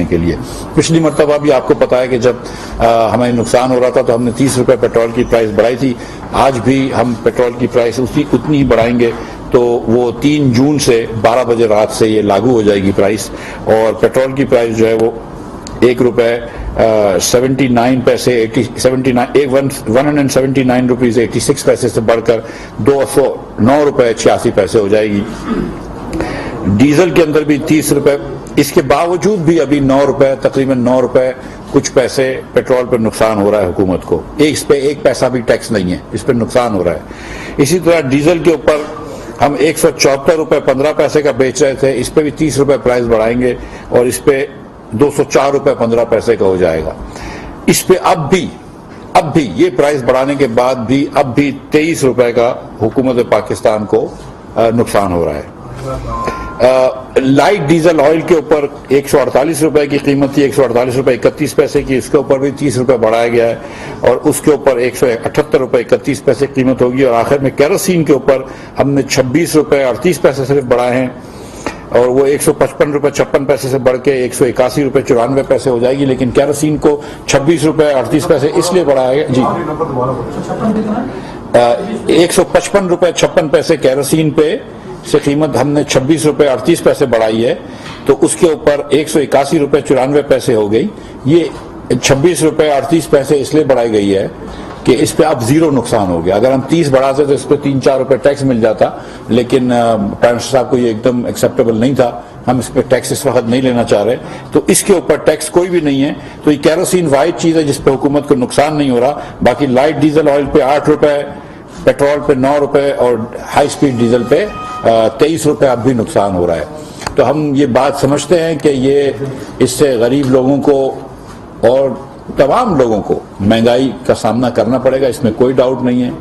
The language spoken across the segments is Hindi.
के लिए। पिछली मरतबा भी आपको पता है कि जब हमें नुकसान हो रहा था तो हमने 30 रुपये पेट्रोल की प्राइस बढ़ाई थी। आज भी हम पेट्रोल की प्राइस उतनी ही बढ़ाएंगे, तो वो 3 जून से 12 बजे रात से ये लागू हो जाएगी प्राइस। और पेट्रोल की प्राइस जो है वो 1 रुपये 79 पैसे 179 रुपीज़ 86 पैसे से बढ़कर 209 रुपये 86 पैसे हो जाएगी। डीजल के अंदर भी 30 रुपये, इसके बावजूद भी अभी 9 रुपये, तकरीबन 9 रुपये कुछ पैसे पेट्रोल पर नुकसान हो रहा है हुकूमत को। इस पे 1 पैसा भी टैक्स नहीं है, इस पर नुकसान हो रहा है। इसी तरह डीजल के ऊपर हम 174 रुपये 15 पैसे का बेच रहे थे, इस पे भी 30 रुपये प्राइस बढ़ाएंगे और इस पे 204 रुपये 15 पैसे का हो जाएगा। इस पे अब भी ये प्राइस बढ़ाने के बाद भी अब भी 23 रुपये का हुकूमत पाकिस्तान को नुकसान हो रहा है। लाइट डीजल ऑयल के ऊपर 148 रुपए की कीमत थी, 148 रुपए 31 पैसे की, इसके ऊपर भी 30 रुपए बढ़ाया गया है और उसके ऊपर 178 रुपए 31 पैसे कीमत होगी। और आखिर में केरोसिन के ऊपर हमने 26 रुपए 38 पैसे सिर्फ बढ़ाए हैं और वो 155 रुपए 56 पैसे से बढ़ के 181 रुपए 94 पैसे हो जाएगी। लेकिन केरोसिन को 26 रुपए 38 पैसे इसलिए बढ़ाया गया जी, 155 रुपए 56 पैसे केरोसिन पे से कीमत हमने 26 रुपए 38 पैसे बढ़ाई है, तो उसके ऊपर 181 रुपए 94 पैसे हो गई। ये 26 रुपए 38 पैसे इसलिए बढ़ाई गई है कि इस पे अब जीरो नुकसान हो गया। अगर हम 30 बढ़ाते तो इस पे 3-4 रुपए टैक्स मिल जाता, लेकिन प्राइम मिनिस्टर साहब को ये एकदम एक्सेप्टेबल नहीं था। हम इस पे टैक्स इस वक्त नहीं लेना चाह रहे, तो इसके ऊपर टैक्स कोई भी नहीं है। तो ये केरोसिन वाहिद चीज है जिसपे हुकूमत को नुकसान नहीं हो रहा। बाकी लाइट डीजल ऑयल पे 8 रुपए, पेट्रोल पे 9 रुपए और हाई स्पीड डीजल पे 23 रुपए अब भी नुकसान हो रहा है। तो हम ये बात समझते हैं कि ये इससे गरीब लोगों को और तमाम लोगों को महंगाई का सामना करना पड़ेगा, इसमें कोई डाउट नहीं है।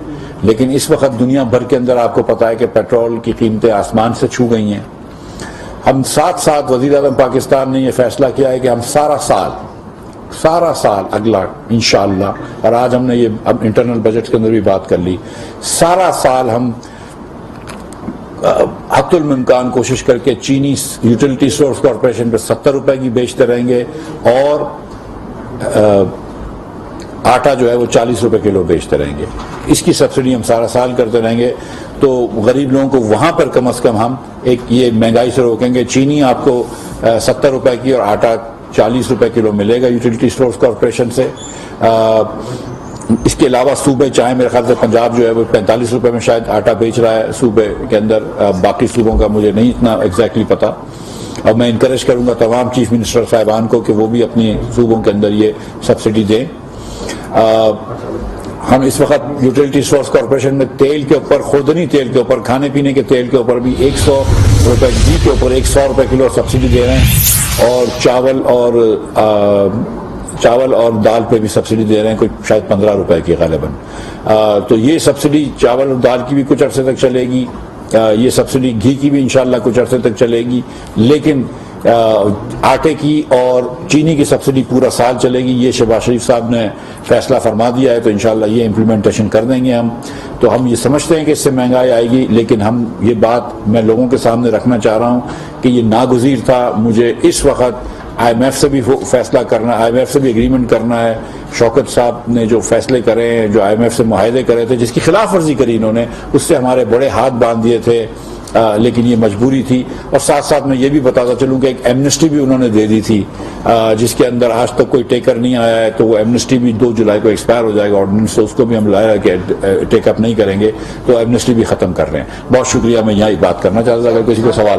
लेकिन इस वक्त दुनिया भर के अंदर आपको पता है कि पेट्रोल की कीमतें आसमान से छू गई हैं। हम साथ वज़ीर-ए-आज़म पाकिस्तान ने यह फैसला किया है कि हम सारा साल अगला इंशाअल्लाह, और आज हमने ये अब इंटरनल बजट के अंदर भी बात कर ली, सारा साल हम हत्तुल मुमकान कोशिश करके चीनी यूटिलिटी सोर्स कॉरपोरेशन पे 70 रुपए की बेचते रहेंगे और आटा जो है वो 40 रुपए किलो बेचते रहेंगे। इसकी सब्सिडी हम सारा साल करते रहेंगे, तो गरीब लोगों को वहां पर कम से कम हम एक ये महंगाई से रोकेंगे। चीनी आपको 70 रुपए की और आटा 40 रुपए किलो मिलेगा यूटिलिटी सोर्स कॉरपोरेशन से। इसके अलावा सूबे चाहे, मेरे ख्याल से पंजाब जो है वो 45 रुपए में शायद आटा बेच रहा है सूबे के अंदर, बाकी सूबों का मुझे नहीं इतना एग्जैक्टली पता। और मैं इनकरेज करूंगा तमाम चीफ मिनिस्टर साहिबान को कि वो भी अपनी सूबों के अंदर ये सब्सिडी दें। हम इस वक्त यूटिलिटी सोर्स कॉरपोरेशन में तेल के ऊपर, खुर्दनी तेल के ऊपर, खाने पीने के तेल के ऊपर भी 100 रुपए, घी के ऊपर 100 रुपए किलो सब्सिडी दे रहे हैं और चावल और दाल पे भी सब्सिडी दे रहे हैं, कुछ शायद 15 रुपए की गालिबन। तो ये सब्सिडी चावल और दाल की भी कुछ अरसे तक चलेगी, ये सब्सिडी घी की भी इंशाल्लाह कुछ अरसे तक चलेगी, लेकिन आटे की और चीनी की सब्सिडी पूरा साल चलेगी। ये शहबाज शरीफ साहब ने फैसला फरमा दिया है, तो इंशाल्लाह ये इम्प्लीमेंटेशन कर देंगे हम। तो हम ये समझते हैं कि इससे महंगाई आएगी, लेकिन हम ये बात मैं लोगों के सामने रखना चाह रहा हूँ कि ये नागुज़ीर था। मुझे इस वक्त IMF से भी फैसला करना, IMF से भी एग्रीमेंट करना है। शौकत साहब ने जो फैसले करे हैं, जो IMF से मुआहदे करे थे, जिसकी खिलाफ वर्जी करी इन्होंने, उससे हमारे बड़े हाथ बांध दिए थे, लेकिन ये मजबूरी थी। और साथ साथ मैं ये भी बताता चलूँ कि एक एमनेस्टी भी उन्होंने दे दी थी, जिसके अंदर आज तक कोई टेकर नहीं आया है, तो वो एमनेस्टी भी 2 जुलाई को एक्सपायर हो जाएगा ऑर्डिनेंस से, उसको भी हम लाया कि टेकअप नहीं करेंगे, तो एमनेस्टी भी खत्म कर रहे हैं। बहुत शुक्रिया, मैं यहाँ बात करना चाहता था। अगर किसी को सवाल